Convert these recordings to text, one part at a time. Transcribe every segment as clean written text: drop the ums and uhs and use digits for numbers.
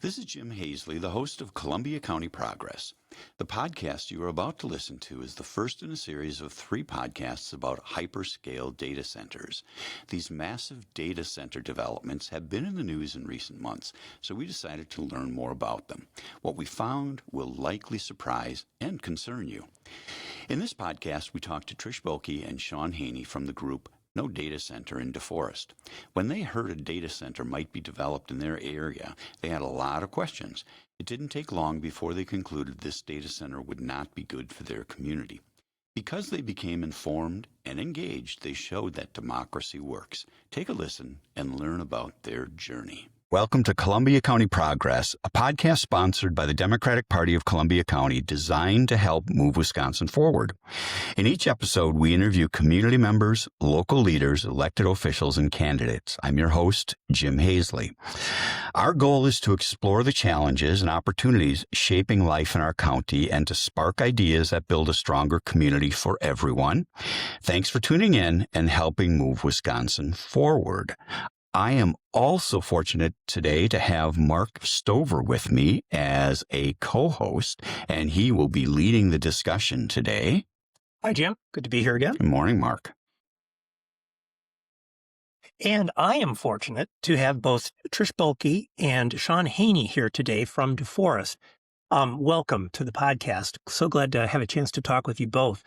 This is Jim Hazley, the host of Columbia County Progress. The podcast you are about to listen to is the first in a series of 3 podcasts about hyperscale data centers. These massive data center developments have been in the news in recent months, so we decided to learn more about them. What we found will likely surprise and concern you. In this podcast, we talked to Trish Boehlke and Shawn Haney from the group No Data Center in Deforest. When they heard a data center might be developed in their area, they had a lot of questions. It didn't take long before they concluded this data center would not be good for their community. Because they became informed and engaged, they showed that democracy works. Take a listen and learn about their journey. Welcome to Columbia County Progress, a podcast sponsored by the Democratic Party of Columbia County designed to help move Wisconsin forward. In each episode, we interview community members, local leaders, elected officials, and candidates. I'm your host, Jim Hazley. Our goal is to explore the challenges and opportunities shaping life in our county and to spark ideas that build a stronger community for everyone. Thanks for tuning in and helping move Wisconsin forward. I am also fortunate today to have Mark Stover with me as a co-host, and he will be leading the discussion today. Hi, Jim. Good to be here again. Good morning, Mark. And I am fortunate to have both Trish Boehlke and Shawn Haney here today from Deforest. Welcome to the podcast. So glad to have a chance to talk with you both.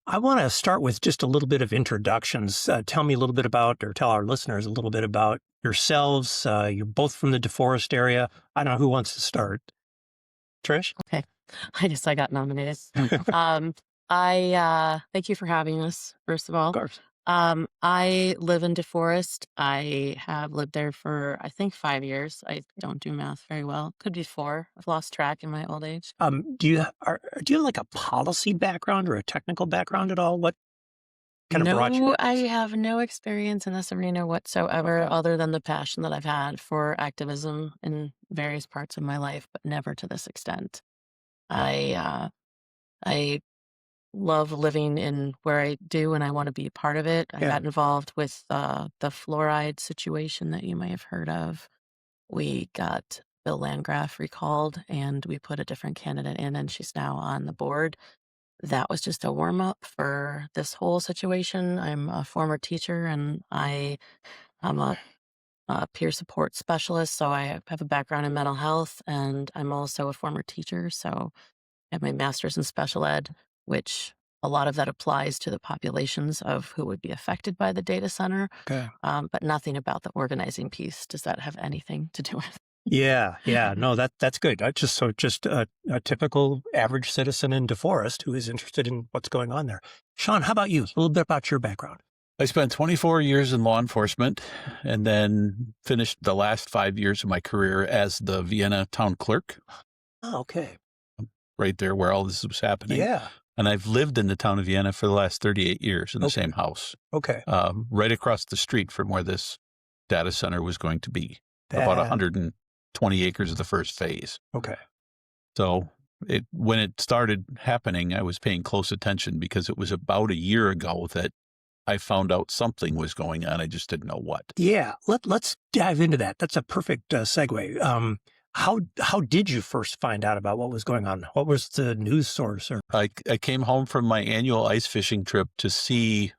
I want to start with just a little bit of introductions. Tell me a little bit about, or tell our listeners a little bit about yourselves. You're both from the Deforest area. I don't know who wants to start. Trish? Okay. I got nominated. Thank you for having us, first of all. Of course. I live in Deforest. I have lived there for, I think, 5 years. I don't do math very well. Could be 4. I've lost track in my old age. Do you have like a policy background or a technical background at all? What kind of brought you? I have no experience in this arena whatsoever, other than the passion that I've had for activism in various parts of my life, but never to this extent. I love living in where I do, and I want to be a part of it. I got involved with the fluoride situation that you may have heard of. We got Bill Landgraf recalled, and we put a different candidate in, and she's now on the board. That was just a warm-up for this whole situation. I'm a former teacher, and I'm a peer support specialist, so I have a background in mental health, and I'm also a former teacher, so I have my master's in special ed, which a lot of that applies to the populations of who would be affected by the data center, but nothing about the organizing piece. Does that have anything to do with it? Yeah. No, that's good. Just a typical average citizen in Deforest who is interested in what's going on there. Shawn, how about you? A little bit about your background. I spent 24 years in law enforcement and then finished the last 5 years of my career as the Vienna town clerk. Oh, okay. Right there where all this was happening. Yeah. And I've lived in the town of Vienna for the last 38 years in the same house. Okay. Right across the street from where this data center was going to be. About 120 acres of the first phase. Okay. So when it started happening, I was paying close attention because it was about a year ago that I found out something was going on. I just didn't know what. Yeah. Let's dive into that. That's a perfect segue. How did you first find out about what was going on? What was the news source? I came home from my annual ice fishing trip to see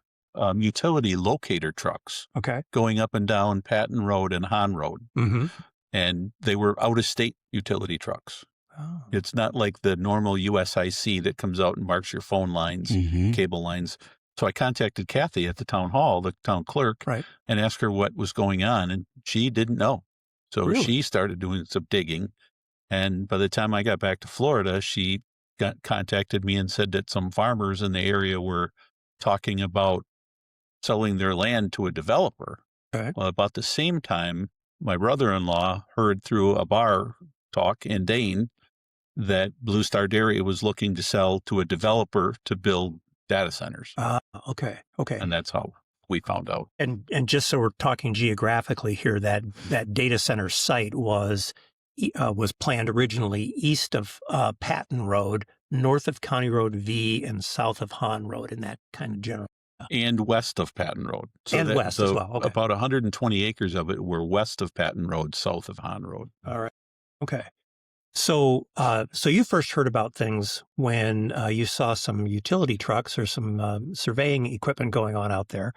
utility locator trucks going up and down Patton Road and Hahn Road. Mm-hmm. And they were out-of-state utility trucks. Oh. It's not like the normal USIC that comes out and marks your phone lines, cable lines. So I contacted Kathy at the town hall, the town clerk, and asked her what was going on, and she didn't know. So she started doing some digging, and by the time I got back to Florida, she contacted me and said that some farmers in the area were talking about selling their land to a developer. Well, about the same time, my brother-in-law heard through a bar talk in Dane that Blue Star Dairy was looking to sell to a developer to build data centers. Okay. And that's how we found out. And just so we're talking geographically here, that data center site was planned originally east of Patton Road, north of County Road V, and south of Hahn Road, in that kind of general And west of Patton Road. So and west as well. Okay. About 120 acres of it were west of Patton Road, south of Hahn Road. All right. Okay. So, so you first heard about things when you saw some utility trucks or some surveying equipment going on out there.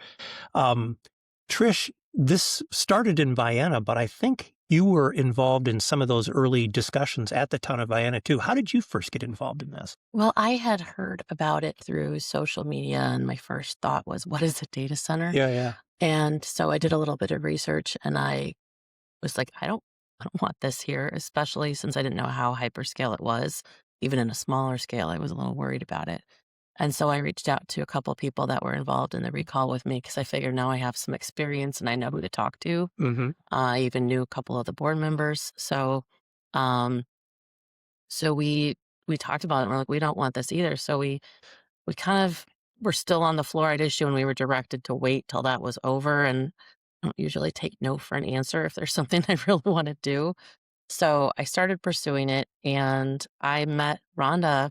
Trish, this started in Vienna, but I think you were involved in some of those early discussions at the town of Vienna too. How did you first get involved in this? Well, I had heard about it through social media, and my first thought was, what is a data center? Yeah. And so I did a little bit of research, and I was like, I don't want this here, especially since I didn't know how hyperscale it was. Even in a smaller scale, I was a little worried about it. And so I reached out to a couple of people that were involved in the recall with me because I figured now I have some experience and I know who to talk to. Mm-hmm. I even knew a couple of the board members. So, so we talked about it and we're like, we don't want this either. So we kind of were still on the fluoride issue and we were directed to wait till that was over. And I don't usually take no for an answer if there's something I really want to do. So I started pursuing it and I met Rhonda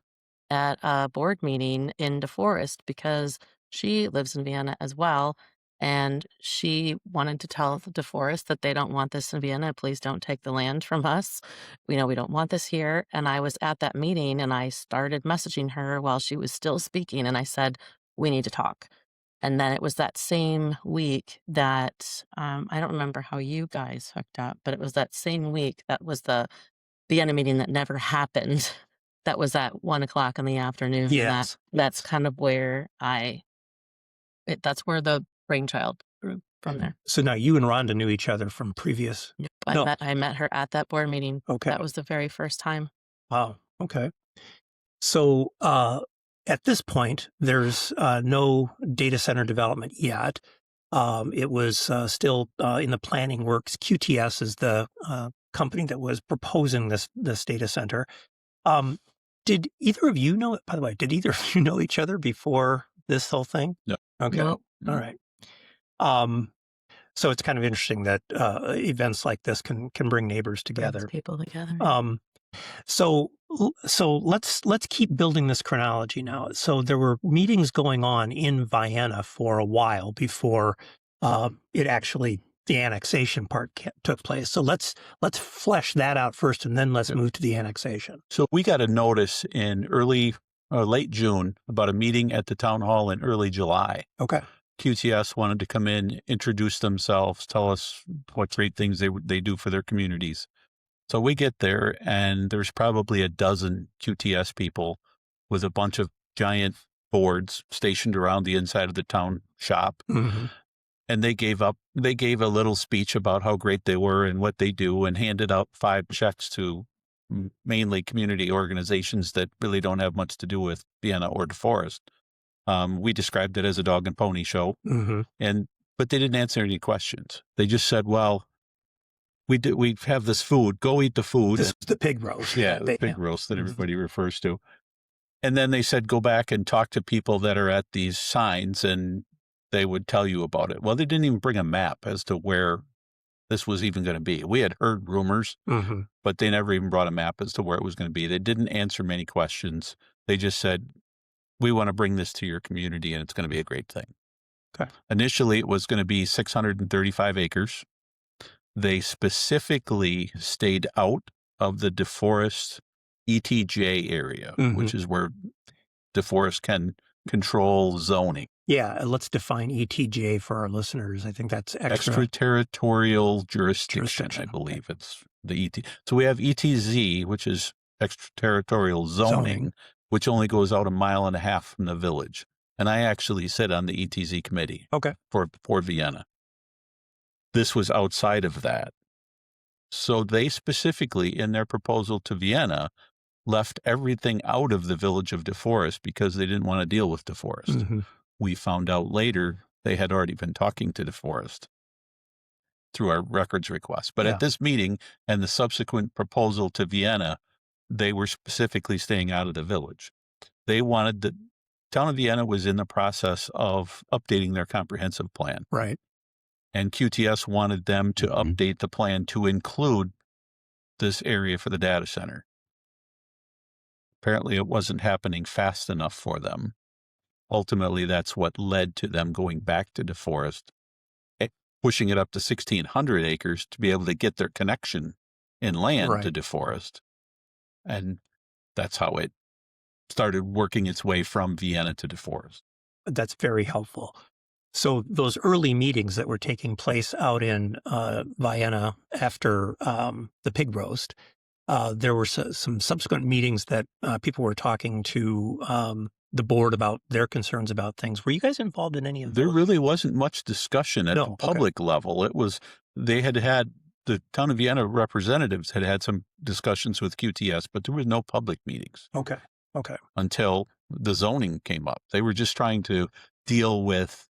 at a board meeting in Deforest because she lives in Vienna as well. And she wanted to tell the Deforest that they don't want this in Vienna. Please don't take the land from us. We know we don't want this here. And I was at that meeting and I started messaging her while she was still speaking. And I said, we need to talk. And then it was that same week that I don't remember how you guys hooked up, but it was that same week that was the Vienna meeting that never happened. That was at 1:00 in the afternoon. Yes. That's kind of where that's where the brainchild grew from there. So now you and Rhonda knew each other from previous. Yep. No. I met her at that board meeting. Okay. That was the very first time. Wow. Okay. So at this point, there's no data center development yet. It was still in the planning works. QTS is the company that was proposing this data center. Did either of you know, by the way, did either of you know each other before this whole thing? No. Okay. Nope. All right. So it's kind of interesting that events like this can bring neighbors together. Brings people together. So let's keep building this chronology now. So there were meetings going on in Vienna for a while before it actually the annexation part took place. So let's flesh that out first, and then let's move to the annexation. So we got a notice in late June about a meeting at the town hall in early July. Okay. QTS wanted to come in, introduce themselves, tell us what great things they do for their communities. So we get there, and there's probably a dozen QTS people with a bunch of giant boards stationed around the inside of the town shop. Mm-hmm. And they gave a little speech about how great they were and what they do, and handed out 5 checks to mainly community organizations that really don't have much to do with Vienna or Deforest. We described it as a dog and pony show, Mm-hmm. but they didn't answer any questions. They just said, "Well, we have this food. Go eat the food." This is the pig roast. Yeah, the pig roast that everybody refers to. And then they said, "Go back and talk to people that are at these signs, and they would tell you about it." Well, they didn't even bring a map as to where this was even going to be. We had heard rumors, Mm-hmm. but they never even brought a map as to where it was going to be. They didn't answer many questions. They just said, "We want to bring this to your community, and it's going to be a great thing." Okay. Initially, it was going to be 635 acres. They specifically stayed out of the Deforest ETJ area, Mm-hmm. which is where Deforest can control zoning. Yeah, let's define ETJ for our listeners. I think that's Extraterritorial jurisdiction, I believe. Okay. It's the ET. So we have ETZ, which is extraterritorial zoning, which only goes out 1.5 miles from the village. And I actually sit on the ETZ committee. Okay. For Vienna. This was outside of that. So they specifically, in their proposal to Vienna, left everything out of the village of Deforest because they didn't want to deal with Deforest. Mm-hmm. We found out later they had already been talking to Deforest through our records request. But at this meeting and the subsequent proposal to Vienna, they were specifically staying out of the village. They wanted the town of Vienna was in the process of updating their comprehensive plan. Right. And QTS wanted them to update the plan to include this area for the data center. Apparently, it wasn't happening fast enough for them. ultimately that's what led to them going back to Deforest, pushing it up to 1,600 acres to be able to get their connection inland to Deforest. And that's how it started working its way from Vienna to Deforest. That's very helpful. So those early meetings that were taking place out in Vienna after the pig roast, there were some subsequent meetings that people were talking to the board about their concerns about things. Were you guys involved in any of those? There really wasn't much discussion at the public level. It was, the town of Vienna representatives had some discussions with QTS, but there was no public meetings. Okay. Until the zoning came up. They were just trying to deal with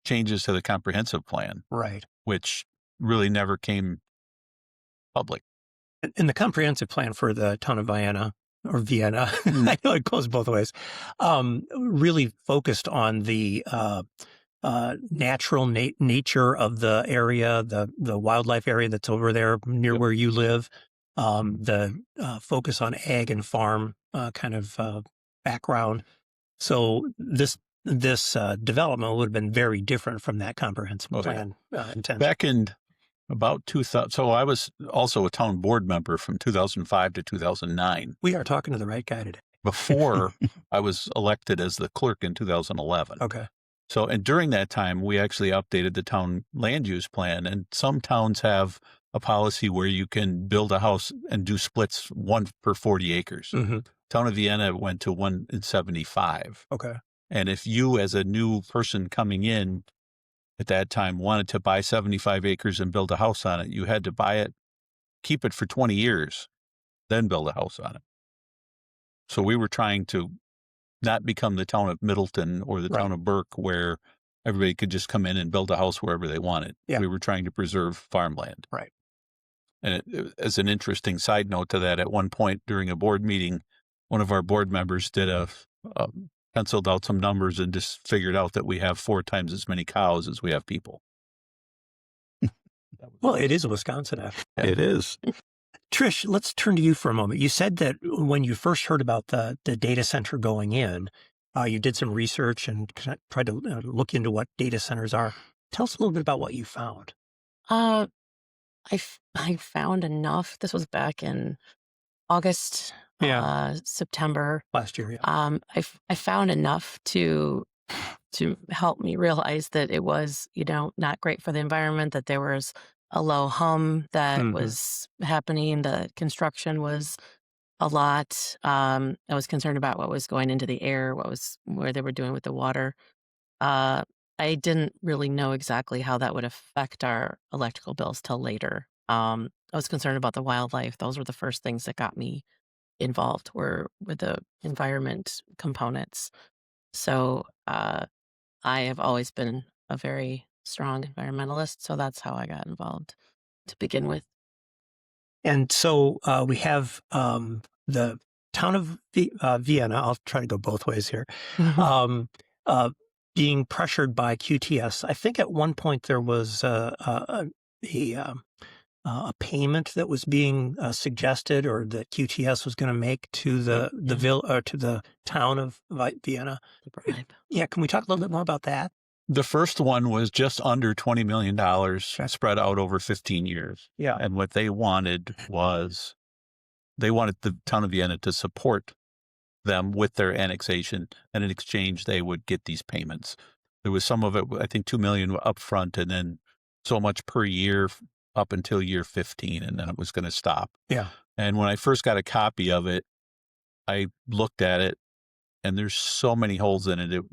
changes to the comprehensive plan. Right. Which really never came public. And the comprehensive plan for the town of Vienna, I know it goes both ways, really focused on the natural nature of the area, the wildlife area that's over there near where you live, the focus on ag and farm kind of background. So this development would have been very different from that comprehensive plan intention. Back in about 2000, so I was also a town board member from 2005 to 2009. We are talking to the right guy today. Before I was elected as the clerk in 2011. Okay. So, and during that time, we actually updated the town land use plan, and some towns have a policy where you can build a house and do splits 1 per 40 acres. Mm-hmm. Town of Vienna went to 1 in 75. Okay. And if you, as a new person coming in at that time, wanted to buy 75 acres and build a house on it, you had to buy it, keep it for 20 years, then build a house on it. So we were trying to not become the town of Middleton or the town of Burke, where everybody could just come in and build a house wherever they wanted. Yeah. We were trying to preserve farmland. Right. And as an interesting side note to that, at one point during a board meeting, one of our board members did penciled out some numbers and just figured out that we have 4 times as many cows as we have people. Well, it is Wisconsin. It is. Trish, let's turn to you for a moment. You said that when you first heard about the data center going in, you did some research and tried to look into what data centers are. Tell us a little bit about what you found. I found enough. This was back in August, September last year. Yeah. I found enough to help me realize that it was, not great for the environment, that there was a low hum that was happening. The construction was a lot. I was concerned about what was going into the air, where they were doing with the water. I didn't really know exactly how that would affect our electrical bills till later. I was concerned about the wildlife. Those were the first things that got me involved, were with the environment components. So I have always been a very strong environmentalist, so that's how I got involved to begin with. And so we have the town of Vienna. I'll try to go both ways here. Being pressured by QTS. I think at one point there was a payment that was being suggested, or that QTS was going to make to the town of Vienna. Yeah, can we talk a little bit more about that? The first one was just under $20 million spread out over 15 years. Yeah. And what they wanted was, they wanted the town of Vienna to support them with their annexation, and in exchange they would get these payments. There was some of it, I think $2 million up front, and then so much per year up until year 15, and then it was going to stop. Yeah. And when I first got a copy of it, I looked at it, and there's so many holes in it. It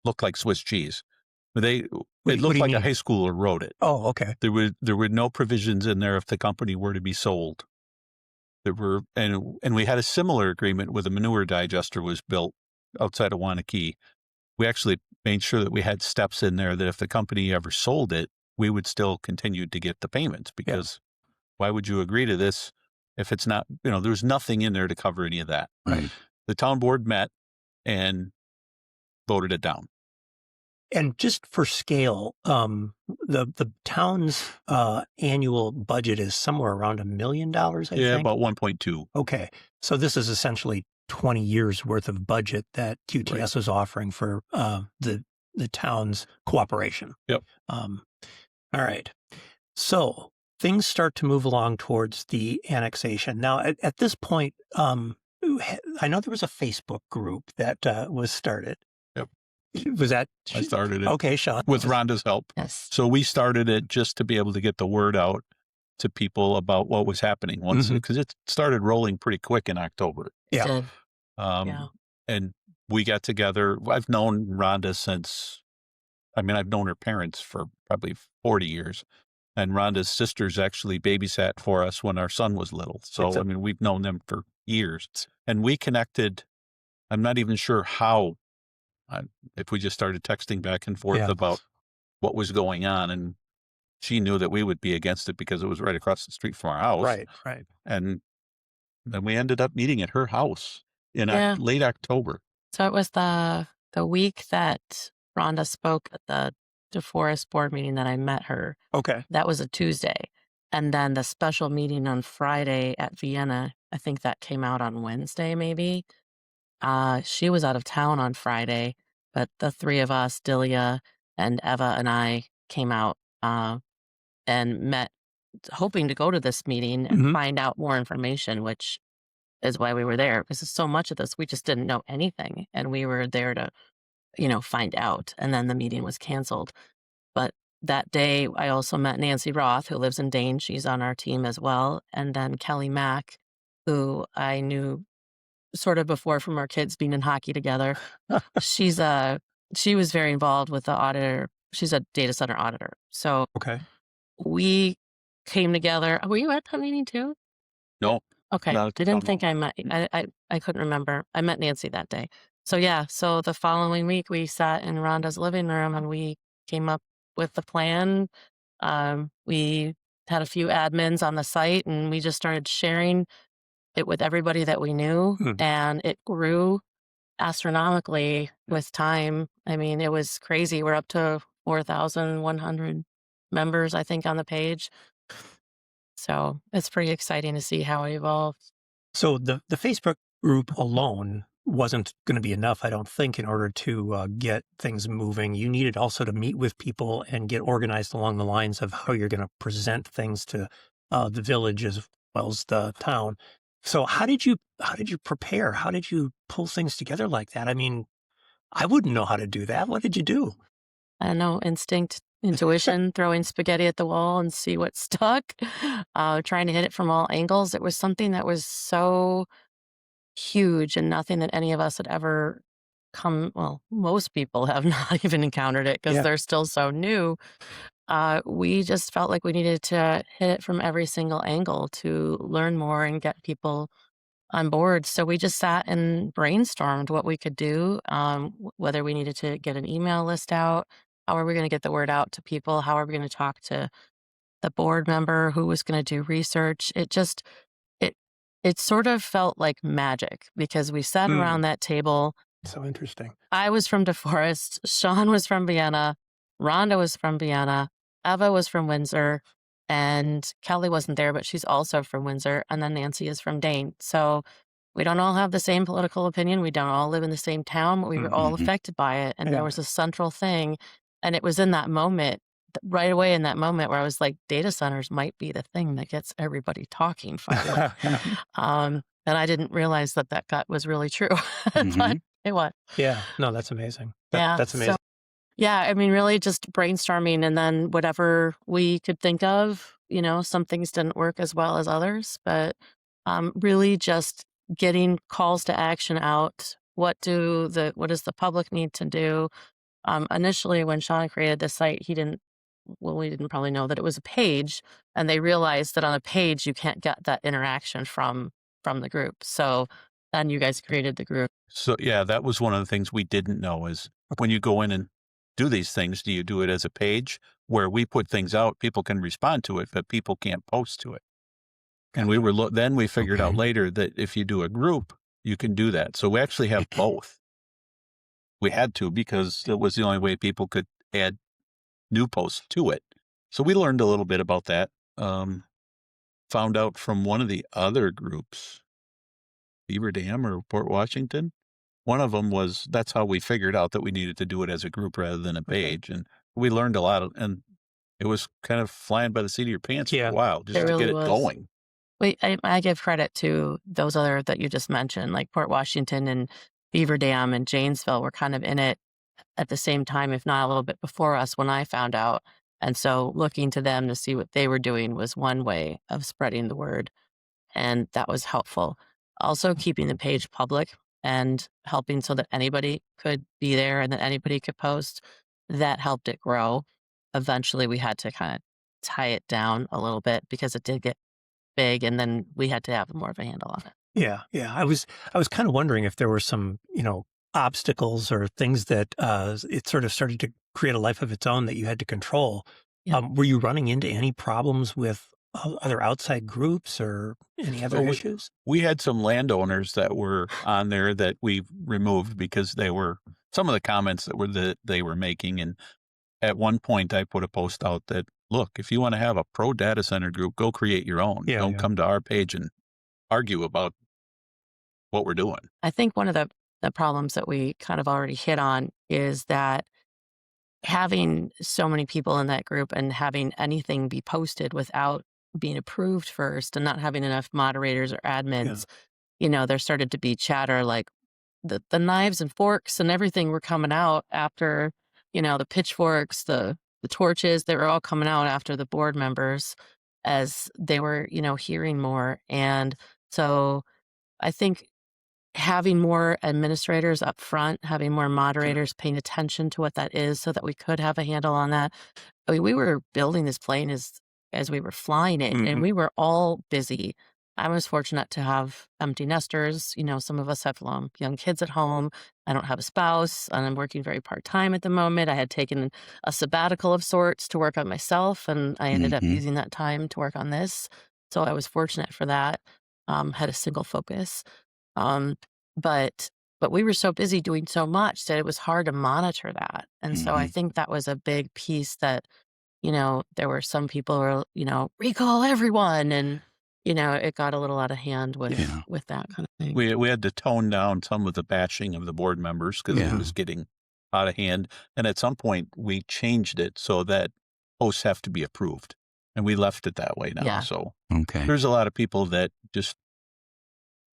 looked like Swiss cheese. It looked like a high schooler wrote it. Oh, okay. There were no provisions in there if the company were to be sold. And we had a similar agreement with a manure digester was built outside of Wanakee. We actually made sure that we had steps in there that if the company ever sold it, we would still continue to get the payments, because why would you agree to this if it's not, there's nothing in there to cover any of that. Right. The town board met and voted it down. And just for scale, the town's annual budget is somewhere around $1 million, I think. Yeah, about 1.2. Okay. So this is essentially 20 years worth of budget that QTS was offering for the town's cooperation. Yep. All right. So things start to move along towards the annexation. Now, at this point, I know there was a Facebook group that was started. Yep. Was that? I started it. Okay, Shawn. With Rhonda's help. Yes. So we started it just to be able to get the word out to people about what was happening because it started rolling pretty quick in October. Yeah. And we got together. I've known Rhonda I've known her parents for probably 40 years. And Rhonda's sisters actually babysat for us when our son was little. So, we've known them for years. And we connected. I'm not even sure how, if we just started texting back and forth about what was going on. And she knew that we would be against it because it was right across the street from our house. Right. And then we ended up meeting at her house in late October. So it was the week that Rhonda spoke at the Deforest board meeting that I met her. Okay. That was a Tuesday. And then the special meeting on Friday at Vienna, I think that came out on Wednesday, maybe. She was out of town on Friday, but the three of us, Delia and Eva and I, came out and met, hoping to go to this meeting and find out more information, which is why we were there, because so much of this, we just didn't know anything. And we were there to, find out. And then the meeting was canceled. But that day, I also met Nancy Roth, who lives in Dane. She's on our team as well. And then Kelly Mack, who I knew sort of before from our kids being in hockey together. She was very involved with the auditor. She's a data center auditor. So we came together. Were you at that meeting too? No. Okay. I didn't think I met. I couldn't remember. I met Nancy that day. So so the following week we sat in Rhonda's living room and we came up with the plan. We had a few admins on the site and we just started sharing it with everybody that we knew, and it grew astronomically with time. It was crazy. We're up to 4,100 members, I think, on the page. So it's pretty exciting to see how it evolved. So the Facebook group alone wasn't going to be enough, I don't think, in order to get things moving. You needed also to meet with people and get organized along the lines of how you're going to present things to the village as well as the town. So how did you prepare? How did you pull things together like that? I wouldn't know how to do that. What did you do? I don't know, instinct, intuition, throwing spaghetti at the wall and see what stuck, trying to hit it from all angles. It was something that was so huge and nothing that any of us had ever most people have not even encountered it because they're still so new. We just felt like we needed to hit it from every single angle to learn more and get people on board. So we just sat and brainstormed what we could do, whether we needed to get an email list out, how are we going to get the word out to people, how are we going to talk to the board member who was going to do research. It sort of felt like magic because we sat around that table. So interesting. I was from Deforest, Shawn was from Vienna, Rhonda was from Vienna, Eva was from Windsor, and Kelly wasn't there, but she's also from Windsor, and then Nancy is from Dane. So we don't all have the same political opinion. We don't all live in the same town, but we were all affected by it. And there was a central thing. And it was in that moment, right away in that moment where I was like, data centers might be the thing that gets everybody talking finally. And I didn't realize that was really true. But it was. Yeah. No, that's amazing. That's amazing. So, really just brainstorming and then whatever we could think of, some things didn't work as well as others, but really just getting calls to action out. What does the public need to do? Initially, when Shawn created the site, we didn't probably know that it was a page, and they realized that on a page, you can't get that interaction from the group. So then you guys created the group. So that was one of the things we didn't know is when you go in and do these things, do you do it as a page where we put things out, people can respond to it, but people can't post to it? And we figured out later that if you do a group, you can do that. So we actually have both. We had to because it was the only way people could add new posts to it. So we learned a little bit about that. Found out from one of the other groups Beaver Dam or Port Washington. One of them was, that's how we figured out that we needed to do it as a group rather than a page. And we learned a lot, and it was kind of flying by the seat of your pants for a while just to really get it was. going. I give credit to those other that you just mentioned, like Port Washington and Beaver Dam and Janesville were kind of in it at the same time, if not a little bit before us when I found out. And so looking to them to see what they were doing was one way of spreading the word. And that was helpful. Also keeping the page public and helping so that anybody could be there and that anybody could post, that helped it grow. Eventually we had to kind of tie it down a little bit because it did get big, and then we had to have more of a handle on it. Yeah. I was kind of wondering if there were some, obstacles or things that it sort of started to create a life of its own that you had to control. Yeah. Were you running into any problems with other outside groups or any other issues? We had some landowners that were on there that we removed because they were some of the comments that they were making. And at one point I put a post out that, look, if you want to have a pro data center group, go create your own. Don't come to our page and argue about what we're doing. I think one of the problems that we kind of already hit on is that having so many people in that group and having anything be posted without being approved first and not having enough moderators or admins, there started to be chatter like the knives and forks and everything were coming out after, the pitchforks, the torches, they were all coming out after the board members as they were, hearing more. And so I think having more administrators up front, having more moderators paying attention to what that is so that we could have a handle on that. I mean, we were building this plane as we were flying it, and we were all busy. I was fortunate to have empty nesters. Some of us have young kids at home. I don't have a spouse, and I'm working very part-time at the moment. I had taken a sabbatical of sorts to work on myself, and I ended up using that time to work on this. So I was fortunate for that. Had a single focus. But we were so busy doing so much that it was hard to monitor that. And so I think that was a big piece that, there were some people who were, recall everyone. And, it got a little out of hand with that kind of thing. We had to tone down some of the bashing of the board members because it was getting out of hand. And at some point we changed it so that posts have to be approved. And we left it that way now. Yeah. So there's a lot of people that just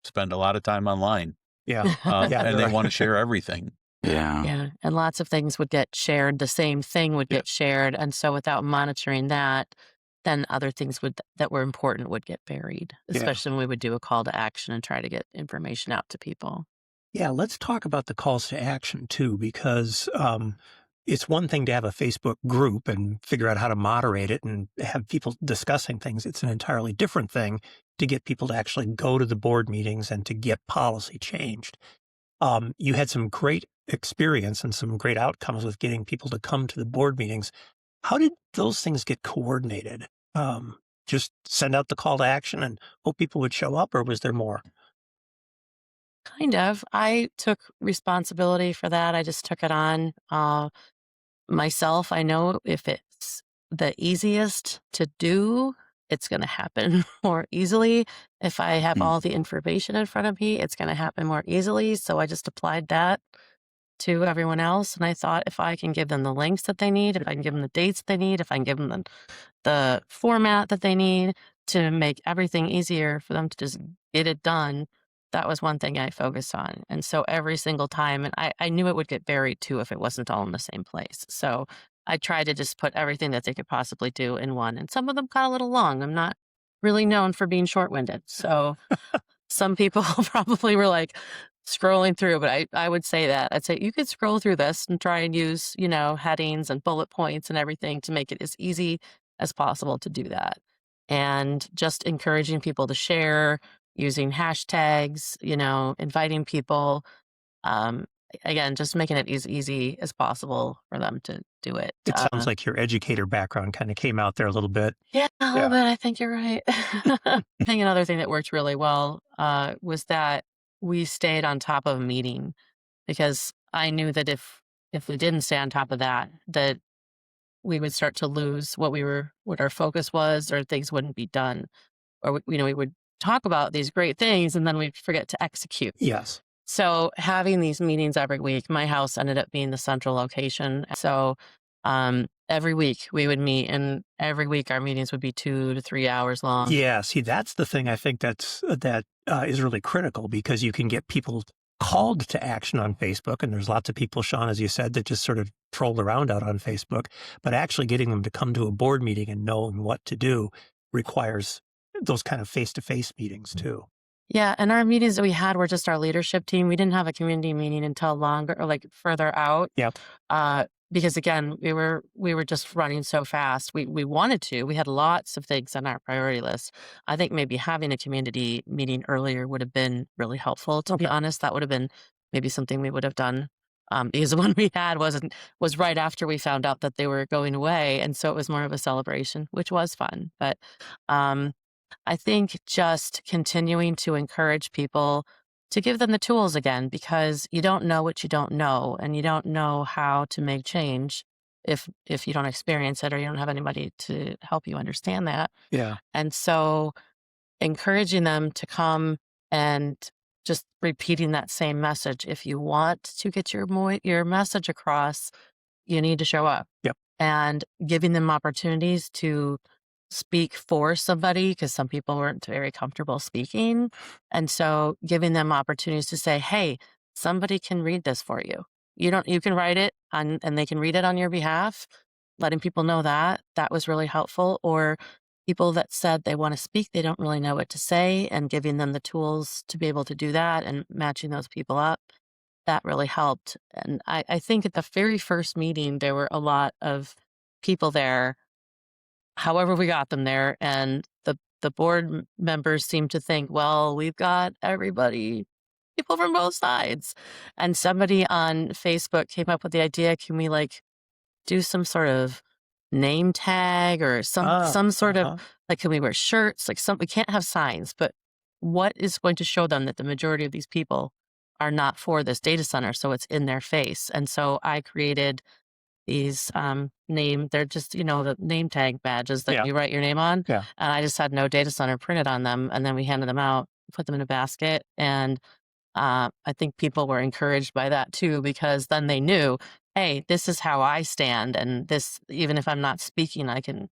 spend a lot of time online. And they want to share everything. Yeah. And lots of things would get shared. The same thing would get shared. And so without monitoring that, then other things that were important would get buried, especially when we would do a call to action and try to get information out to people. Yeah, let's talk about the calls to action too, because it's one thing to have a Facebook group and figure out how to moderate it and have people discussing things. It's an entirely different thing to get people to actually go to the board meetings and to get policy changed. You had some great experience and some great outcomes with getting people to come to the board meetings. How did those things get coordinated? Just send out the call to action and hope people would show up, or was there more? Kind of. I took responsibility for that. I just took it on myself. I know if it's the easiest to do, it's going to happen more easily. If I have all the information in front of me, it's going to happen more easily. So I just applied that to everyone else. And I thought if I can give them the links that they need, if I can give them the dates they need, if I can give them the format that they need to make everything easier for them to just get it done, that was one thing I focused on. And so every single time, and I knew it would get buried too if it wasn't all in the same place. So I tried to just put everything that they could possibly do in one. And some of them got a little long. I'm not really known for being short-winded. So some people probably were like scrolling through, but I would say that. I'd say you could scroll through this and try and use, headings and bullet points and everything to make it as easy as possible to do that. And just encouraging people to share, using hashtags, inviting people. Again, just making it as easy as possible for them to do it. It sounds like your educator background kind of came out there a little bit. Yeah, a little bit. I think you're right. I think another thing that worked really well was that we stayed on top of a meeting, because I knew that if we didn't stay on top of that we would start to lose what our focus was, or things wouldn't be done, or we would talk about these great things and then we forget to execute. Yes. So having these meetings every week, my house ended up being the central location. So every week we would meet, and every week our meetings would be 2 to 3 hours long. Yeah. See, that's the thing I think that is really critical, because you can get people called to action on Facebook. And there's lots of people, Shawn, as you said, that just sort of troll around out on Facebook. But actually getting them to come to a board meeting and knowing what to do requires those kind of face-to-face meetings too. Yeah, and our meetings that we had were just our leadership team. We didn't have a community meeting until longer, or like further out. Yep. Because again, we were just running so fast. We wanted to. We had lots of things on our priority list. I think maybe having a community meeting earlier would have been really helpful. To be honest, that would have been maybe something we would have done. Because the one we had was right after we found out that they were going away, and so it was more of a celebration, which was fun. But I think just continuing to encourage people to give them the tools again, because you don't know what you don't know, and you don't know how to make change if you don't experience it, or you don't have anybody to help you understand that. Yeah. And so encouraging them to come and just repeating that same message. If you want to get your message across, you need to show up. Yep. And giving them opportunities to speak for somebody, because some people weren't very comfortable speaking. And so giving them opportunities to say, hey, somebody can read this for you. You can write it and they can read it on your behalf. Letting people know that was really helpful. Or people that said they want to speak, they don't really know what to say, and giving them the tools to be able to do that and matching those people up. That really helped. And I think at the very first meeting, there were a lot of people there, however we got them there. And the board members seemed to think, well, we've got everybody, people from both sides. And somebody on Facebook came up with the idea, can we like do some sort of name tag or some sort of, like, can we wear shirts? Like we can't have signs, but what is going to show them that the majority of these people are not for this data center, so it's in their face. And so I created these they're just, the name tag badges that you write your name on. Yeah. And I just had no data center printed on them, and then we handed them out, put them in a basket. And I think people were encouraged by that too, because then they knew, hey, this is how I stand, and this, even if I'm not speaking, I can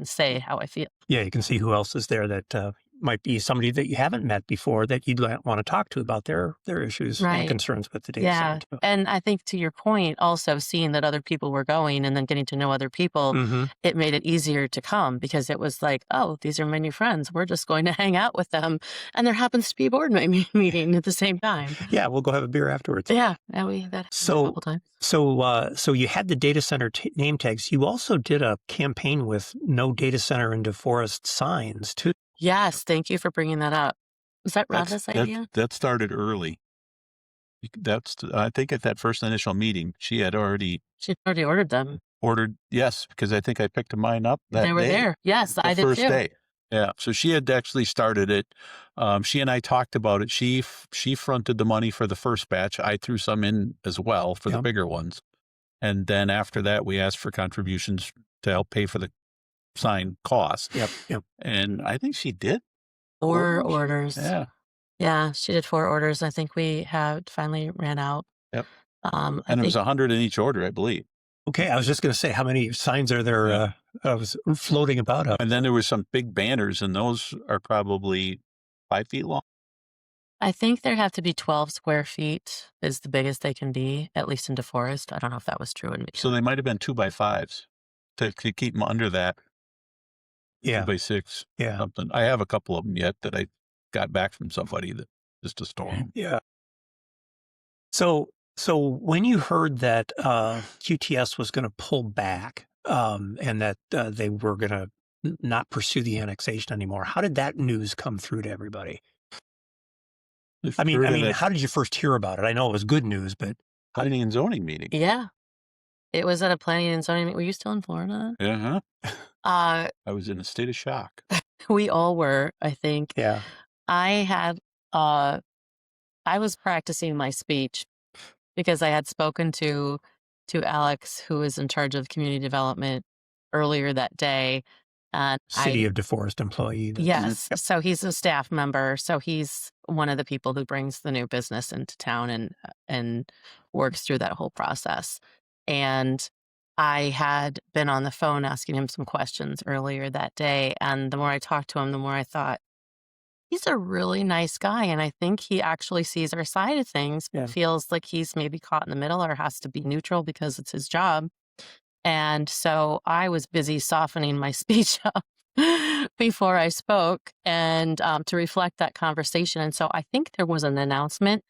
say how I feel. Yeah, you can see who else is there that might be somebody that you haven't met before that you'd want to talk to about their issues and concerns with the data center. Yeah, and I think to your point, also seeing that other people were going and then getting to know other people, it made it easier to come, because it was like, oh, these are my new friends. We're just going to hang out with them, and there happens to be a board meeting at the same time. Yeah, we'll go have a beer afterwards. Yeah, that happened a couple times. So you had the data center name tags. You also did a campaign with no data center in Deforest signs too. Yes, thank you for bringing that up. Was that Rhonda's idea? That started early. I think at that first initial meeting, she had already ordered them. Yes, because I think I picked mine up that day. They were there. Yes, I did first too. Day. Yeah, so she had actually started it. She and I talked about it. She fronted the money for the first batch. I threw some in as well for the bigger ones. And then after that, we asked for contributions to help pay for the sign costs. Yep. And I think she did 4 orders. Yeah, she did 4 orders. I think we had finally ran out. Yep. And it was 100 in each order, I believe. Okay, I was just going to say, how many signs are there? I was floating about up. And then there were some big banners, and those are probably 5 feet long. I think there have to be 12 square feet is the biggest they can be, at least in Deforest. I don't know if that was true in me. So they might have been 2x5s to keep them under that. Yeah. 2x6. Yeah. Something. I have a couple of them yet that I got back from somebody that just to store them. Yeah. So when you heard that QTS was going to pull back and that they were going to not pursue the annexation anymore, how did that news come through to everybody? I mean, how did you first hear about it? I know it was good news, but planning and zoning meeting. Yeah, it was at a planning and zoning meeting. Were you still in Florida? I was in a state of shock. We all were, I think. Yeah. I was practicing my speech because I had spoken to Alex, who was in charge of community development, earlier that day. And City of DeForest employee. Yes. So he's a staff member. So he's one of the people who brings the new business into town and works through that whole process. And I had been on the phone asking him some questions earlier that day. And the more I talked to him, the more I thought, he's a really nice guy. And I think he actually sees our side of things, but feels like he's maybe caught in the middle or has to be neutral because it's his job. And so I was busy softening my speech up before I spoke and to reflect that conversation. And so I think there was an announcement.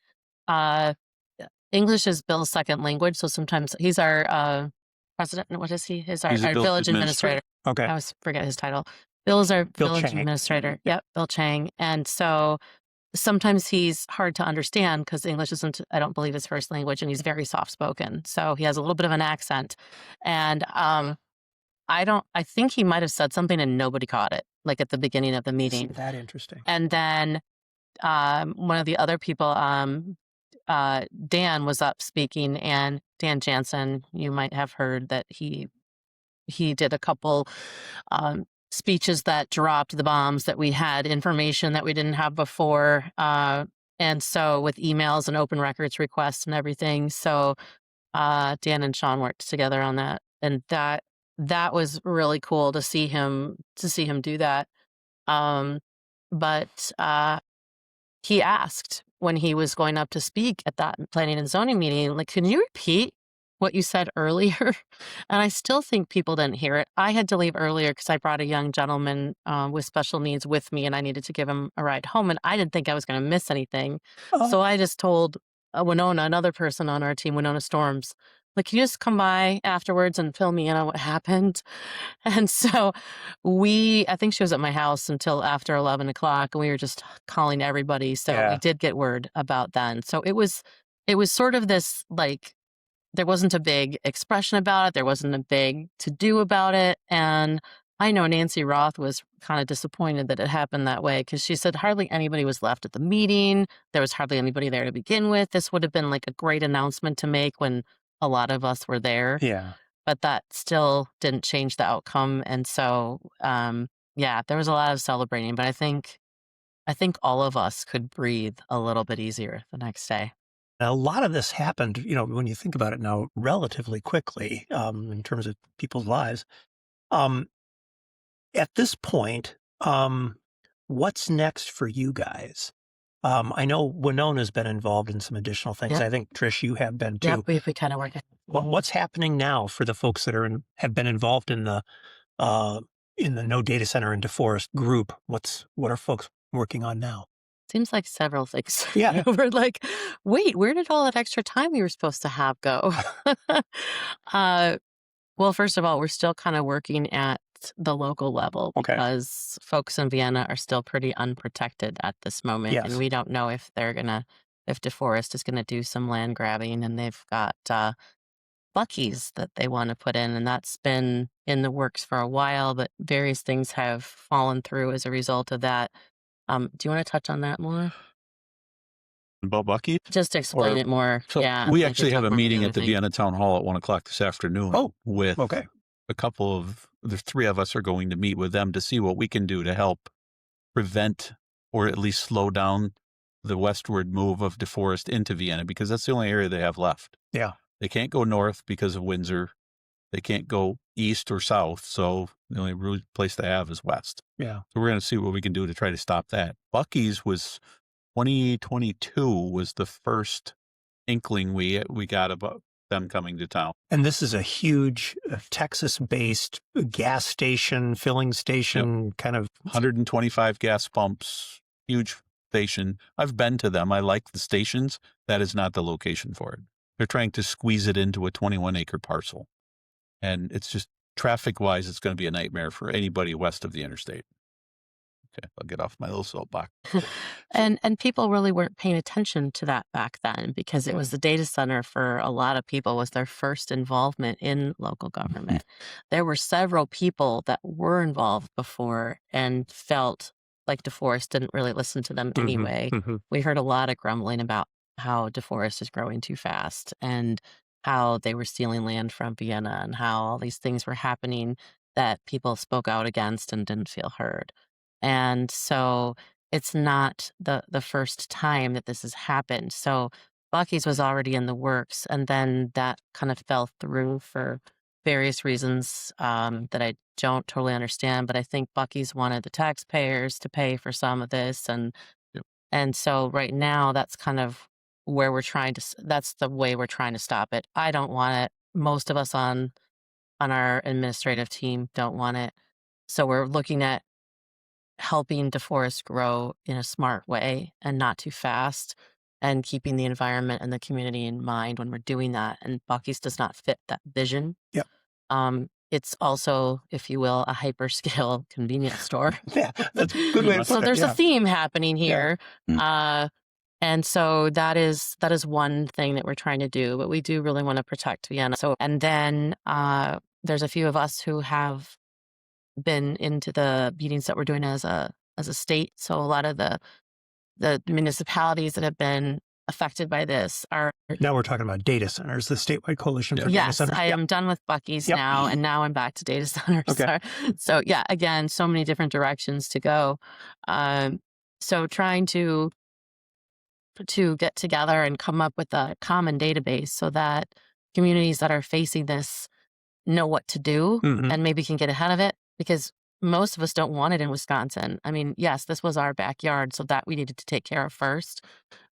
English is Bill's second language. So sometimes he's our president. What is he? He's our village administrator. Okay. I always forget his title. Bill is our village Chang. administrator. Yep, Bill Chang. And so sometimes he's hard to understand because English isn't, I don't believe, his first language, and he's very soft-spoken. So he has a little bit of an accent. And I think he might have said something and nobody caught it, like at the beginning of the meeting. Isn't that interesting? And then one of the other people, Dan was up speaking, and Dan Jansen, you might have heard that he did a couple speeches that dropped the bombs, that we had information that we didn't have before. And so with emails and open records requests and everything. So Dan and Shawn worked together on that. And that was really cool to see him do that. But he asked when he was going up to speak at that planning and zoning meeting, like, can you repeat what you said earlier? And I still think people didn't hear it. I had to leave earlier because I brought a young gentleman with special needs with me, and I needed to give him a ride home, and I didn't think I was going to miss anything. So I just told Winona, another person on our team, Winona Storms, like, can you just come by afterwards and fill me in on what happened? And so I think she was at my house until after 11 o'clock, and we were just calling everybody. So we did get word about then. So it was sort of this, like, there wasn't a big expression about it. There wasn't a big to-do about it. And I know Nancy Roth was kind of disappointed that it happened that way, because she said hardly anybody was left at the meeting. There was hardly anybody there to begin with. This would have been like a great announcement to make when a lot of us were there. Yeah. But that still didn't change the outcome. And so, there was a lot of celebrating. But I think all of us could breathe a little bit easier the next day. A lot of this happened, when you think about it now, relatively quickly in terms of people's lives. At this point, what's next for you guys? I know Winona's been involved in some additional things. Yep. I think, Trish, you have been too. Yep, we kind of work it. What's happening now for the folks that have been involved in the No Data Center in DeForest group? What are folks working on now? Seems like several things. Yeah. We're like, wait, where did all that extra time we were supposed to have go? Well, first of all, we're still kind of working at the local level because folks in Vienna are still pretty unprotected at this moment. Yes. And we don't know if DeForest is going to do some land grabbing, and they've got buckies that they want to put in. And that's been in the works for a while, but various things have fallen through as a result of that. Do you want to touch on that more? About Bucky? Just to explain it more. So we actually have a meeting at the Vienna Town Hall at 1 o'clock this afternoon with a couple of, the three of us are going to meet with them to see what we can do to help prevent or at least slow down the westward move of DeForest into Vienna, because that's the only area they have left. Yeah. They can't go north because of Windsor. They can't go east or south, so the only real place they have is west. Yeah. So we're going to see what we can do to try to stop that. Bucky's was 2022 was the first inkling we got about them coming to town. And this is a huge Texas-based gas station, filling station, kind of 125 gas pumps, huge station. I've been to them. I like the stations. That is not the location for it. They're trying to squeeze it into a 21-acre parcel. And it's just, traffic-wise, it's going to be a nightmare for anybody west of the interstate. Okay, I'll get off my little soapbox. And people really weren't paying attention to that back then, because it was the data center for a lot of people was their first involvement in local government. There were several people that were involved before and felt like DeForest didn't really listen to them anyway. We heard a lot of grumbling about how DeForest is growing too fast and how they were stealing land from Vienna and how all these things were happening. that people spoke out against and didn't feel heard. And so it's not the first time that this has happened. So Bucky's was already in the works, and then that kind of fell through for various reasons that I don't totally understand. But I think Bucky's wanted the taxpayers to pay for some of this, and so right now that's kind of where we're trying to. That's the way we're trying to stop it. I don't want it. Most of us on our administrative team don't want it. So we're looking at helping Deforest grow in a smart way and not too fast, and keeping the environment and the community in mind when we're doing that. And Bucky's does not fit that vision. Yep. It's also, if you will, a hyperscale convenience store. Yeah, that's a good way to put So it. there's Yeah. a theme happening here. Yeah. And so that is one thing that we're trying to do, but we do really want to protect Vienna. So, and then there's a few of us who have been into the meetings that we're doing as a state. So a lot of the municipalities that have been affected by this are. Now we're talking about data centers, the statewide coalition for data Yes, centers. I am done with Bucky's now, and now I'm back to data centers. Okay. So yeah, again, so many different directions to go. So trying to get together and come up with a common database so that communities that are facing this know what to do and maybe can get ahead of it, because most of us don't want it in Wisconsin. I mean, yes, this was our backyard, so that we needed to take care of first,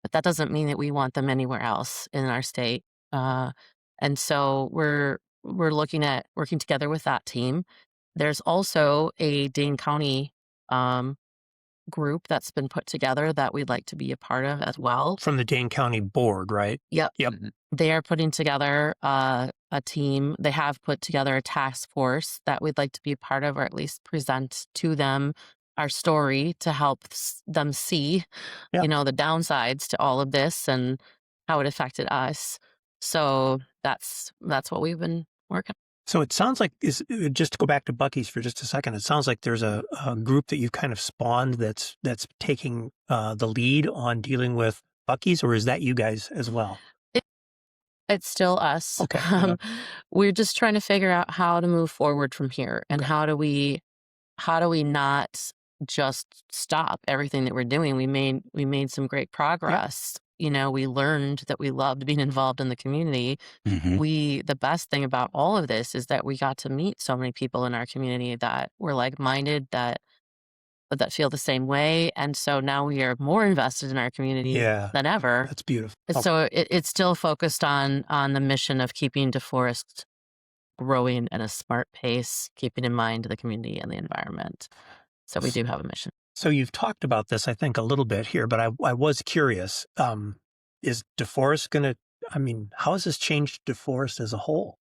but that doesn't mean that we want them anywhere else in our state. And so we're looking at working together with that team. There's also a Dane County group that's been put together that we'd like to be a part of as well. From the Dane County Board, right? Yep. They are putting together a team. They have put together a task force that we'd like to be a part of, or at least present to them our story to help them see, the downsides to all of this and how it affected us. So that's what we've been working on. So it sounds like, just to go back to Bucky's for just a second, it sounds like there's a group that you've kind of spawned that's taking the lead on dealing with Bucky's, or is that you guys as well? It's still us. Okay. We're just trying to figure out how to move forward from here, and how do we not just stop everything that we're doing. We made some great progress. We learned that we loved being involved in the community. The best thing about all of this is that we got to meet so many people in our community that were like-minded, that feel the same way. And so now we are more invested in our community than ever. That's beautiful. So it's still focused on the mission of keeping Deforest growing at a smart pace, keeping in mind the community and the environment. So we do have a mission. So you've talked about this, I think, a little bit here, but I was curious. Is Deforest going to, how has this changed Deforest as a whole?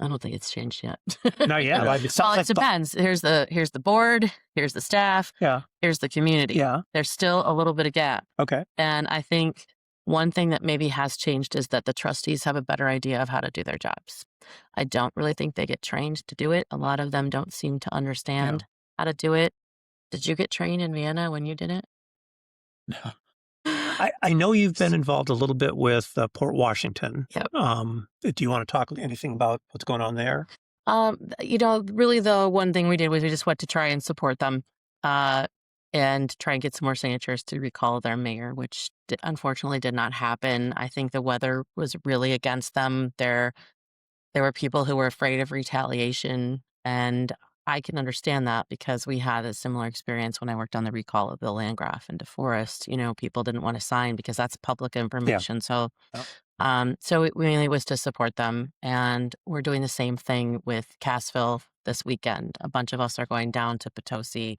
I don't think it's changed yet. No, yeah. Well, it depends. Here's the board, here's the staff, here's the community. Yeah. There's still a little bit of gap. Okay. And I think one thing that maybe has changed is that the trustees have a better idea of how to do their jobs. I don't really think they get trained to do it. A lot of them don't seem to understand how to do it. Did you get trained in Vienna when you did it? No. I know you've been involved a little bit with Port Washington. Yep. Do you want to talk anything about what's going on there? Really the one thing we did was we just went to try and support them and try and get some more signatures to recall their mayor, which unfortunately did not happen. I think the weather was really against them. There were people who were afraid of retaliation, and I can understand that because we had a similar experience when I worked on the recall of Bill Landgraf and Deforest. People didn't want to sign because that's public information. So it really was to support them. And we're doing the same thing with Cassville this weekend. A bunch of us are going down to Potosi.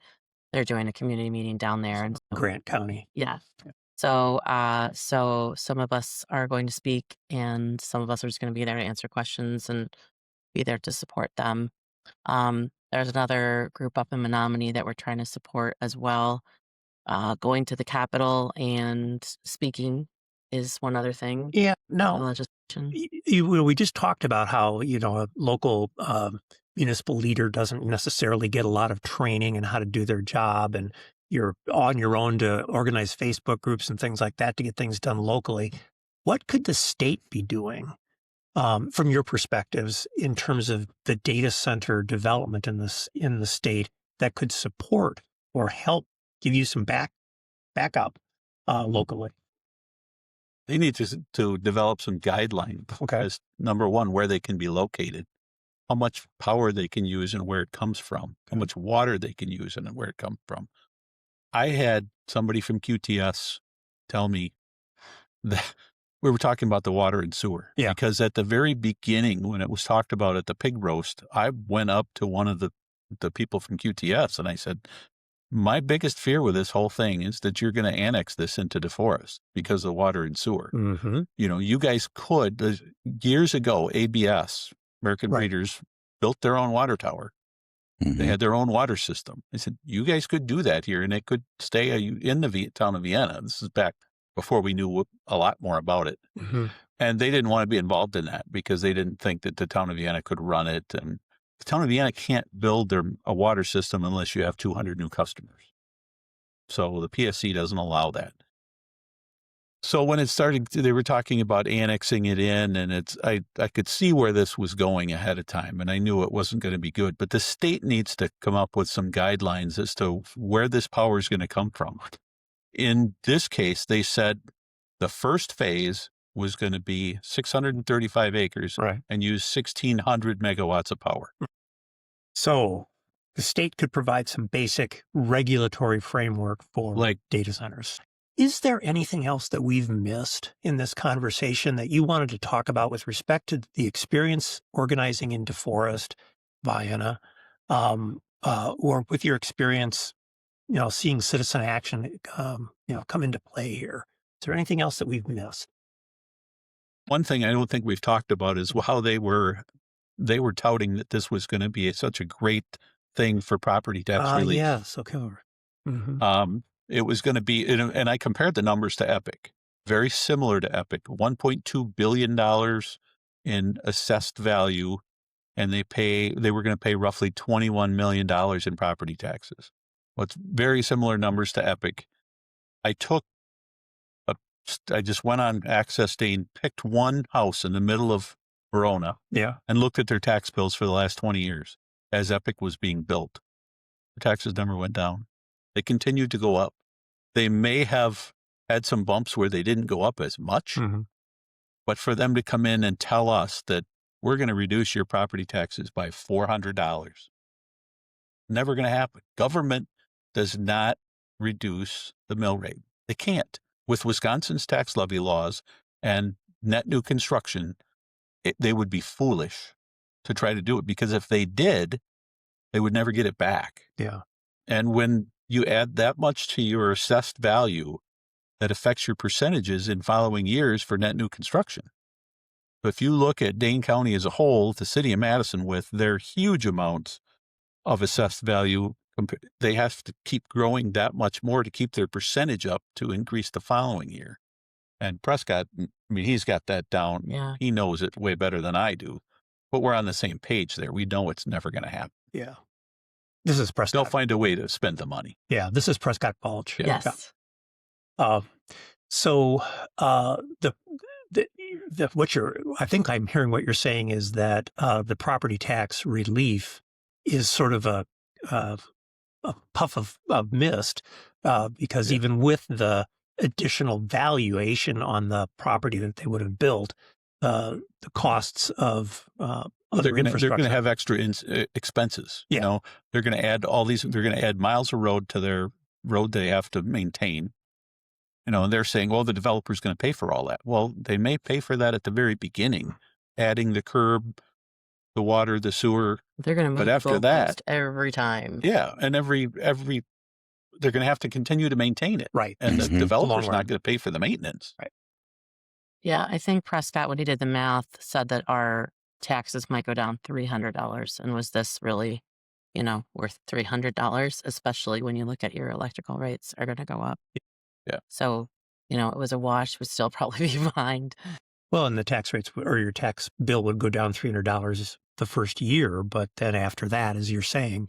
They're doing a community meeting down there. And Grant County. Yeah. So some of us are going to speak, and some of us are just going to be there to answer questions and be there to support them. There's another group up in Menominee that we're trying to support as well. Going to the Capitol and speaking is one other thing. Yeah, no. We just talked about how, a local municipal leader doesn't necessarily get a lot of training in how to do their job, and you're on your own to organize Facebook groups and things like that to get things done locally. What could the state be doing from your perspectives in terms of the data center development in the state that could support or help give you some backup locally? They need to develop some guidelines. Okay. As number one, where they can be located, how much power they can use and where it comes from, how much water they can use and where it comes from. I had somebody from QTS tell me that we were talking about the water and sewer. Yeah. Because at the very beginning, when it was talked about at the pig roast, I went up to one of the people from QTS and I said, my biggest fear with this whole thing is that you're going to annex this into Deforest because of water and sewer. Mm-hmm. You know, you guys could, years ago, ABS, American Breeders, built their own water tower. Mm-hmm. They had their own water system. I said, you guys could do that here and it could stay in the town of Vienna. This is back before we knew a lot more about it. Mm-hmm. And they didn't want to be involved in that because they didn't think that the town of Vienna could run it. And the town of Vienna can't build a water system unless you have 200 new customers. So the PSC doesn't allow that. So when it started, they were talking about annexing it in, and I could see where this was going ahead of time, and I knew it wasn't going to be good. But the state needs to come up with some guidelines as to where this power is going to come from. In this case, they said the first phase was going to be 635 acres and use 1,600 megawatts of power. So the state could provide some basic regulatory framework for data centers. Is there anything else that we've missed in this conversation that you wanted to talk about with respect to the experience organizing in Deforest, Vienna, or with your experience, seeing citizen action, come into play here? Is there anything else that we've missed? One thing I don't think we've talked about is how they were touting that this was going to be such a great thing for property tax relief. Yes, okay. Mm-hmm. It was going to be, and I compared the numbers to Epic, very similar to Epic, $1.2 billion in assessed value, and they were going to pay roughly $21 million in property taxes. Well, it's very similar numbers to Epic. I just went on Access Day and picked one house in the middle of Verona and looked at their tax bills for the last 20 years as Epic was being built. The taxes never went down. They continued to go up. They may have had some bumps where they didn't go up as much, but for them to come in and tell us that we're going to reduce your property taxes by $400, never going to happen. Government does not reduce the mill rate. They can't. With Wisconsin's tax levy laws and net new construction, they would be foolish to try to do it because if they did, they would never get it back. Yeah. And when you add that much to your assessed value, that affects your percentages in following years for net new construction. So if you look at Dane County as a whole, the city of Madison, with their huge amounts of assessed value, they have to keep growing that much more to keep their percentage up to increase the following year. And Prescott, he's got that down. Yeah. He knows it way better than I do. But we're on the same page there. We know it's never going to happen. Yeah. This is Prescott. They'll find a way to spend the money. Yeah, this is Prescott Bulge. Yeah. Yes. So I think I'm hearing what you're saying is that the property tax relief is sort of a puff of mist because even with the additional valuation on the property that they would have built, the costs of they're going to have extra expenses. Yeah. They're going to add they're going to add miles of road to their road they have to maintain. And they're saying, well, the developer's going to pay for all that. Well, they may pay for that at the very beginning, adding the curb, the water, the sewer. They're going to move but after that every time. Yeah. And every they're going to have to continue to maintain it. Right. And the developer's not going to pay for the maintenance. Right. Yeah. I think Prescott, when he did the math, said that our taxes might go down $300. And was this really, worth $300, especially when you look at your electrical rates are going to go up. Yeah. So, it was a wash, would still probably be behind. Well, and the tax rates or your tax bill would go down $300 the first year. But then after that, as you're saying,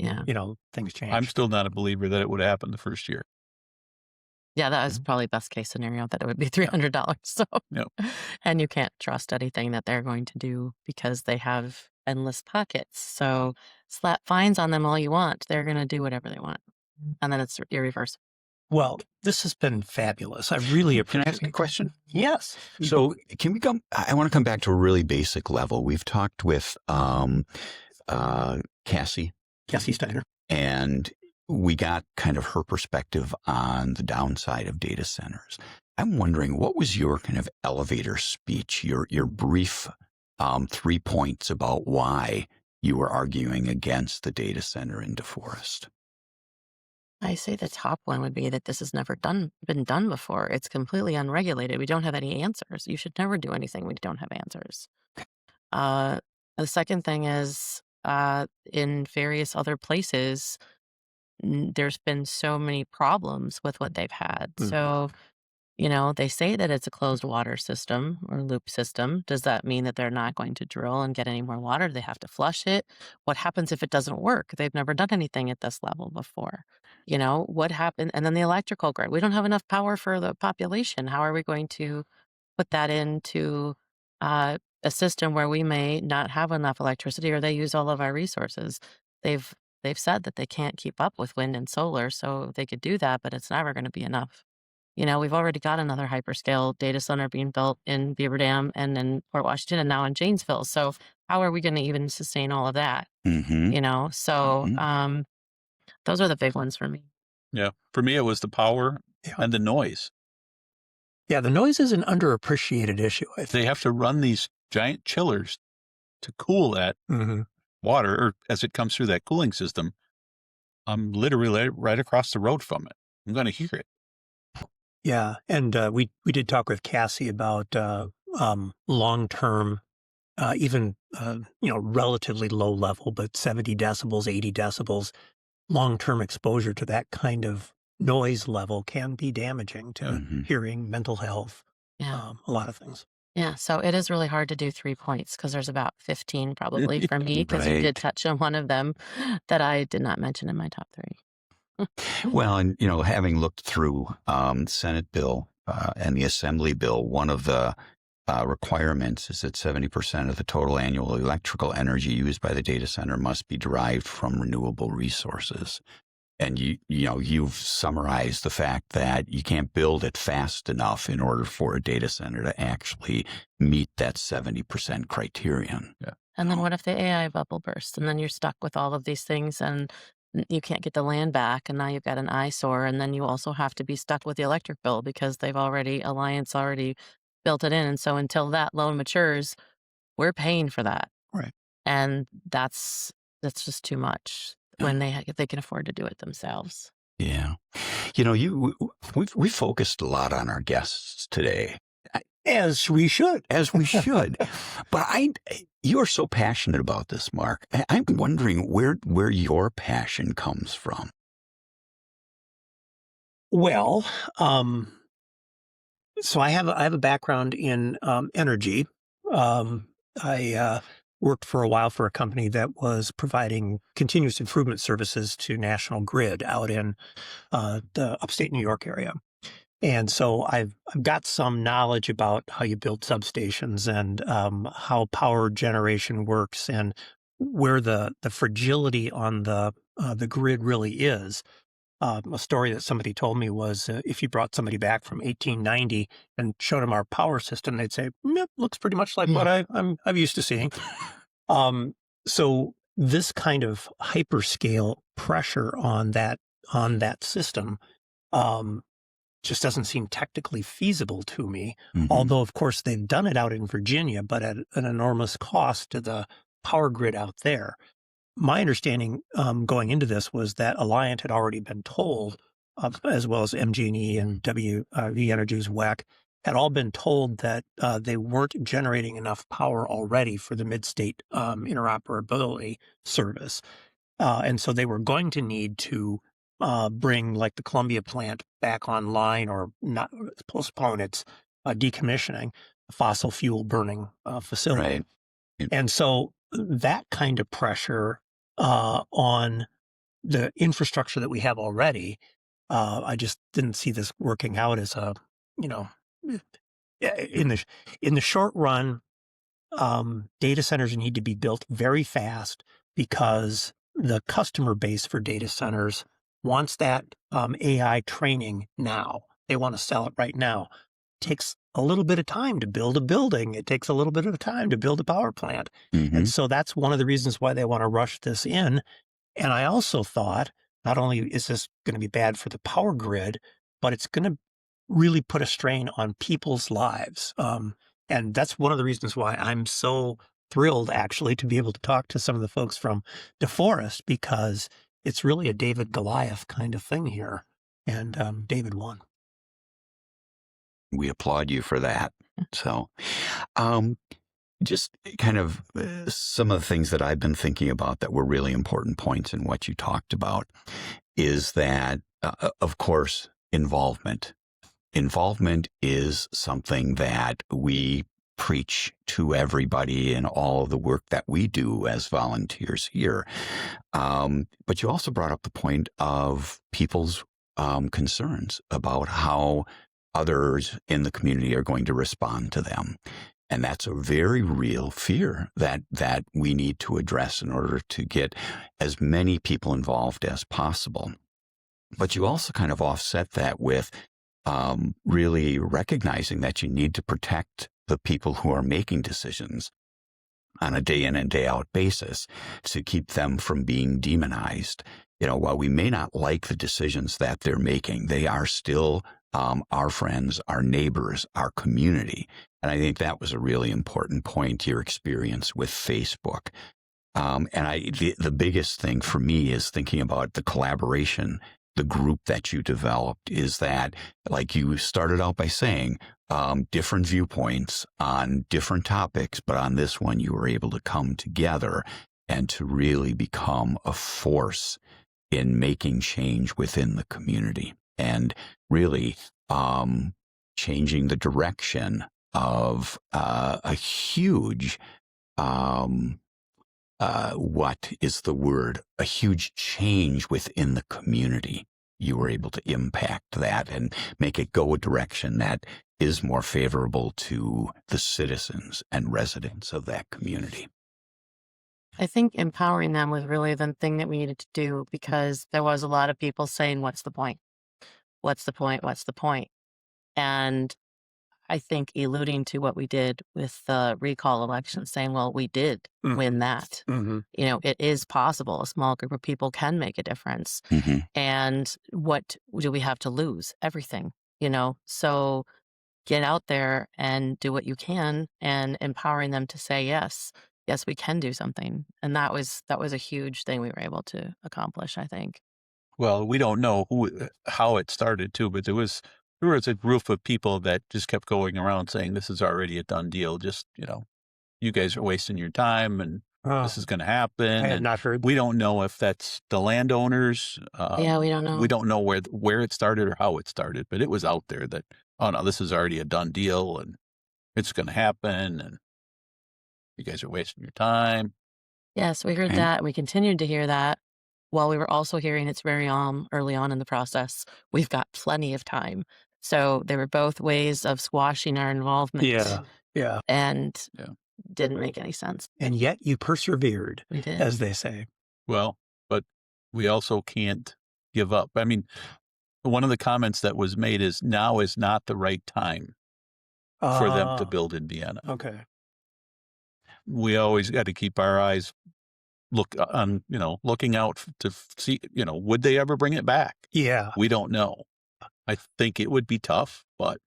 things change. I'm still not a believer that it would happen the first year. Yeah, that was probably best case scenario, that it would be $300. So, Yep. and you can't trust anything that they're going to do because they have endless pockets. So slap fines on them all you want. They're going to do whatever they want. And then it's irreversible. Well, this has been fabulous. I really appreciate it. Can I ask a question? Yes. So I want to come back to a really basic level. We've talked with Cassie Steiner. And we got kind of her perspective on the downside of data centers. I'm wondering, what was your kind of elevator speech, your brief 3 points about why you were arguing against the data center in Deforest? I say the top one would be that this has never been done before. It's completely unregulated. We don't have any answers. You should never do anything when you don't have answers. The second thing is, in various other places, there's been so many problems with what they've had. So, they say that it's a closed water system or loop system. Does that mean that they're not going to drill and get any more water? Do they have to flush it? What happens if it doesn't work? They've never done anything at this level before. What happened? And then the electrical grid. We don't have enough power for the population. How are we going to put that into a system where we may not have enough electricity, or they use all of our resources? They've said that they can't keep up with wind and solar, so they could do that, but it's never going to be enough. We've already got another hyperscale data center being built in Beaver Dam and in Port Washington and now in Janesville. So how are we going to even sustain all of that? So those are the big ones for me. Yeah. For me, it was the power and the noise. Yeah, the noise is an underappreciated issue, I think. They have to run these giant chillers to cool that water, or as it comes through that cooling system. I'm literally right across the road from it. I'm going to hear it. Yeah, and we did talk with Cassie about long-term, even relatively low level, but 70 decibels, 80 decibels, long-term exposure to that kind of noise level can be damaging to hearing, mental health, a lot of things. Yeah, so it is really hard to do 3 points because there's about 15 probably for me, because you did touch on one of them that I did not mention in my top 3. Well, and, having looked through Senate bill and the Assembly bill, one of the requirements is that 70% of the total annual electrical energy used by the data center must be derived from renewable resources. And you've summarized the fact that you can't build it fast enough in order for a data center to actually meet that 70% criterion. Yeah. And then what if the AI bubble bursts, and then you're stuck with all of these things, and you can't get the land back, and now you've got an eyesore, and then you also have to be stuck with the electric bill because Alliance already built it in. And so until that loan matures, we're paying for that. Right. And that's just too much when they can afford to do it themselves. Yeah. We focused a lot on our guests today. As we should. But you're so passionate about this, Mark. I'm wondering where your passion comes from. Well, so I have a background in energy. I worked for a while for a company that was providing continuous improvement services to National Grid out in the upstate New York area. And so I've got some knowledge about how you build substations and how power generation works and where the fragility on the grid really is. A story that somebody told me was if you brought somebody back from 1890 and showed them our power system, they'd say, "Yep, looks pretty much like what I'm used to seeing." So this kind of hyperscale pressure on that system just doesn't seem technically feasible to me. Although, of course, they've done it out in Virginia, but at an enormous cost to the power grid out there. My understanding going into this was that Alliant had already been told, as well as MG&E and WV Energy's WEC, had all been told that they weren't generating enough power already for the mid-state interoperability service. And so they were going to need to bring like the Columbia plant back online, or not postpone its decommissioning, a fossil fuel burning facility. Right. And so that kind of pressure on the infrastructure that we have already I just didn't see this working out as a, you know, in the short run, data centers need to be built very fast because the customer base for data centers wants that AI training now. They want to sell it right now. It takes a little bit of time to build a building. It takes a little bit of time to build a power plant. And so that's one of the reasons why they want to rush this in. And I also thought, not only is this going to be bad for the power grid, but it's going to really put a strain on people's lives. And that's one of the reasons why I'm so thrilled, actually, to be able to talk to some of the folks from Deforest, because it's really a David Goliath kind of thing here. And David won. We applaud you for that. So, just kind of some of the things that I've been thinking about that were really important points in what you talked about is that, of course, involvement. Involvement is something that we preach to everybody in all of the work that we do as volunteers here. But you also brought up the point of people's concerns about how others in the community are going to respond to them. And that's a very real fear that we need to address in order to get as many people involved as possible. But you also kind of offset that with really recognizing that you need to protect the people who are making decisions on a day in and day out basis to keep them from being demonized. While we may not like the decisions that they're making, they are still our friends, our neighbors, our community. And I think that was a really important point, your experience with Facebook. And the biggest thing for me is thinking about the collaboration, the group that you developed, is that, like you started out by saying, different viewpoints on different topics, but on this one, you were able to come together and to really become a force in making change within the community and really changing the direction of a huge, what is the word? A huge change within the community. You were able to impact that and make it go a direction that is more favorable to the citizens and residents of that community. I think empowering them was really the thing that we needed to do, because there was a lot of people saying, what's the point? What's the point? What's the point? And I think alluding to what we did with the recall election, saying, well, we did win that. It is possible. A small group of people can make a difference. And what do we have to lose? Everything, So get out there and do what you can, and empowering them to say, yes, we can do something. And that was a huge thing we were able to accomplish, I think. Well, we don't know how it started too, but there was a group of people that just kept going around saying, this is already a done deal. Just, you guys are wasting your time and this is going to happen. I had not heard. We don't know if that's the landowners. Yeah, we don't know. We don't know where it started or how it started, but it was out there that, oh no, this is already a done deal and it's going to happen and you guys are wasting your time. Yes, we heard that. We continued to hear that while we were also hearing it's very early on in the process. We've got plenty of time. So there were both ways of squashing our involvement. Yeah. And didn't make any sense. And yet you persevered, we did, as they say. Well, but we also can't give up. I mean, one of the comments that was made is now is not the right time for them to build in Vienna. Okay. We always got to keep our eyes looking out to see, would they ever bring it back? Yeah. We don't know. I think it would be tough, but.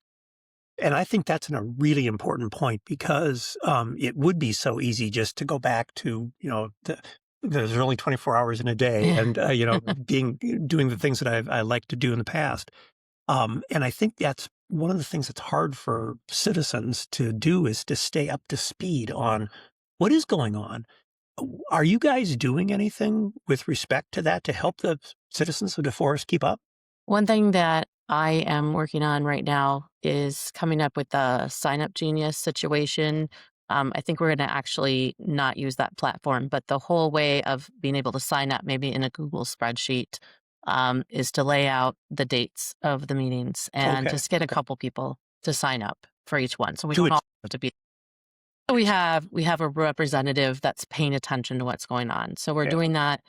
And I think that's a really important point, because it would be so easy just to go back to, there's only 24 hours in a day and, doing the things that I like to do in the past. And I think that's one of the things that's hard for citizens to do, is to stay up to speed on what is going on. Are you guys doing anything with respect to that to help the citizens of Deforest keep up? One thing that I am working on right now is coming up with the Sign Up Genius situation. I think we're going to actually not use that platform, but the whole way of being able to sign up maybe in a Google spreadsheet is to lay out the dates of the meetings and Okay. just get a couple people to sign up for each one. So we Do don't it. all have to be. So we have a representative that's paying attention to what's going on. So we're Yeah. doing that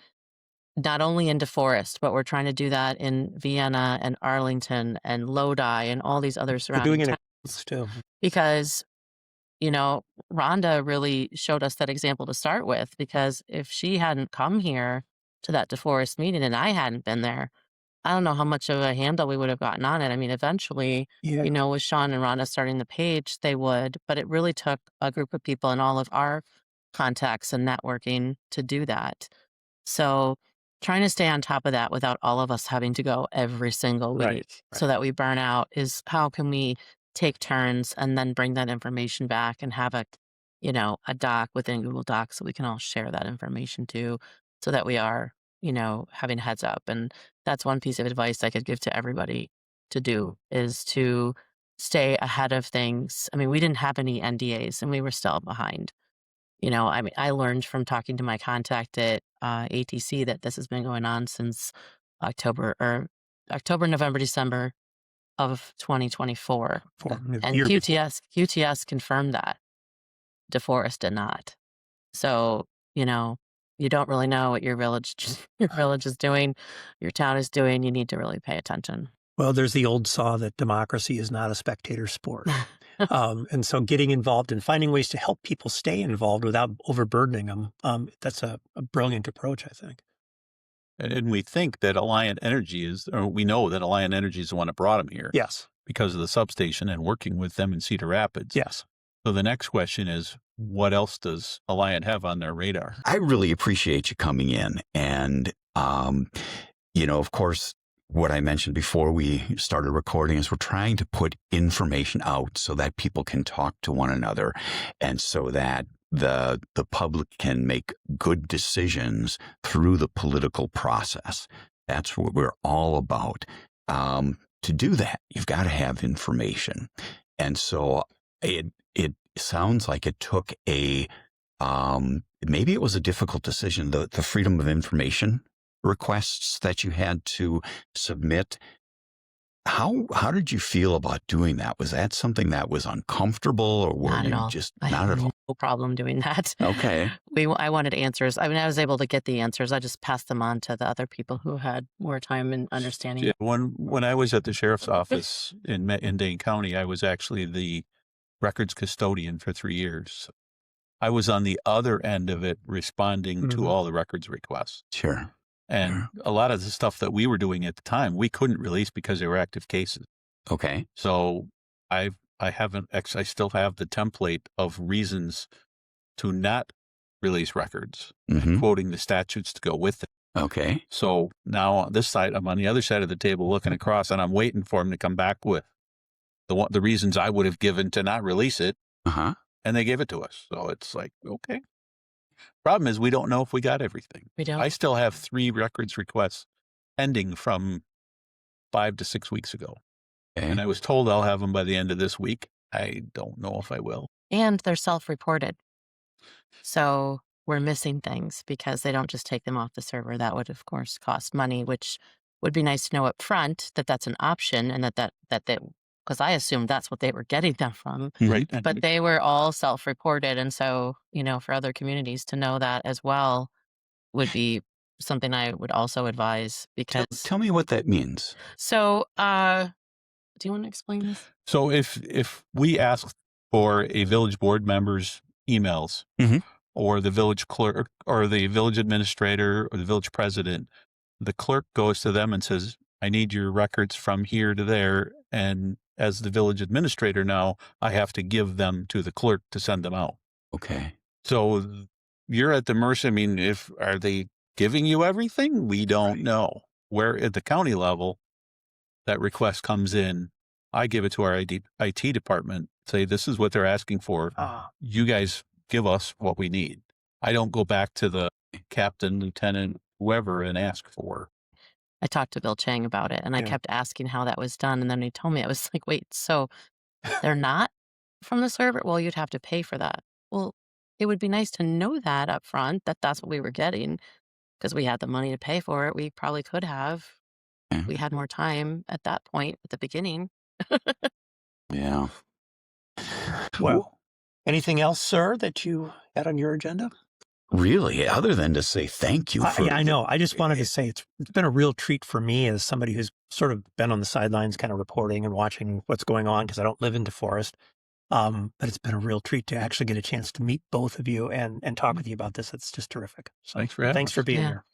not only in Deforest, but we're trying to do that in Vienna and Arlington and Lodi and all these other We're surrounding doing it towns. too. Because, Rhonda really showed us that example to start with, because if she hadn't come here to that Deforest meeting and I hadn't been there, I don't know how much of a handle we would have gotten on it. I mean, eventually, Yeah. with Shawn and Rhonda starting the page, they would, but it really took a group of people and all of our contacts and networking to do that. So trying to stay on top of that without all of us having to go every single week Right. so that we burn out is how can we take turns and then bring that information back and have a doc within Google Docs so we can all share that information too, so that we are, having heads up. And that's one piece of advice I could give to everybody to do, is to stay ahead of things. I mean, we didn't have any NDAs and we were still behind. I mean, I learned from talking to my contact at ATC that this has been going on since October, November, December of 2024. And QTS confirmed that. Deforest did not. So, you don't really know what your village is doing, your town is doing. You need to really pay attention. Well, there's the old saw that democracy is not a spectator sport. And so getting involved and finding ways to help people stay involved without overburdening them, that's a brilliant approach, I think. And we think that Alliant Energy we know that Alliant Energy is the one that brought them here. Yes. Because of the substation and working with them in Cedar Rapids. Yes. So the next question is, what else does Alliant have on their radar? I really appreciate you coming in. And, of course, what I mentioned before we started recording is we're trying to put information out so that people can talk to one another and so that the public can make good decisions through the political process. That's what we're all about. To do that, you've got to have information. And so it sounds like it took maybe it was a difficult decision, the freedom of information requests that you had to submit. How did you feel about doing that? Was that something that was uncomfortable, or were Not at you all. just I not had at all? no problem doing that. Okay. I wanted answers. I mean, I was able to get the answers. I just passed them on to the other people who had more time and understanding. Yeah, when I was at the sheriff's office in Dane County, I was actually the records custodian for 3 years. I was on the other end of it, responding to all the records requests. Sure. And a lot of the stuff that we were doing at the time, we couldn't release because they were active cases. Okay. So I still have the template of reasons to not release records, and quoting the statutes to go with it. Okay. So now on this side, I'm on the other side of the table looking across, and I'm waiting for them to come back with the reasons I would have given to not release it. And they gave it to us. So it's like, okay. Problem is, we don't know if we got everything. We don't. I still have 3 records requests pending from 5 to 6 weeks ago. Okay. And I was told I'll have them by the end of this week. I don't know if I will. And they're self-reported. So we're missing things because they don't just take them off the server. That would, of course, cost money, which would be nice to know up front that that's an option, and that because I assumed that's what they were getting them from. Right. But they were all self-reported. And so, for other communities to know that as well would be something I would also advise, because. Tell me what that means. So, do you want to explain this? So if we ask for a village board member's emails, or the village clerk or the village administrator or the village president, the clerk goes to them and says, I need your records from here to there. And as the village administrator now, I have to give them to the clerk to send them out. Okay. So you're at the mercy. I mean, are they giving you everything? We don't know. Where at the county level, that request comes in, I give it to our IT department, say, this is what they're asking for. You guys give us what we need. I don't go back to the captain, lieutenant, whoever, and ask for. I talked to Bill Chang about it, and I kept asking how that was done. And then he told me, I was like, wait, so they're not from the server? Well, you'd have to pay for that. Well, it would be nice to know that up front, that that's what we were getting, because we had the money to pay for it. We probably could have, we had more time at that point at the beginning. Yeah. Well, anything else, sir, that you had on your agenda? Really, other than to say thank you for... Yeah, I know. I just wanted to say it's been a real treat for me as somebody who's sort of been on the sidelines kind of reporting and watching what's going on because I don't live in Deforest. But it's been a real treat to actually get a chance to meet both of you and talk with you about this. It's just terrific. So Thanks for having thanks for us. being here.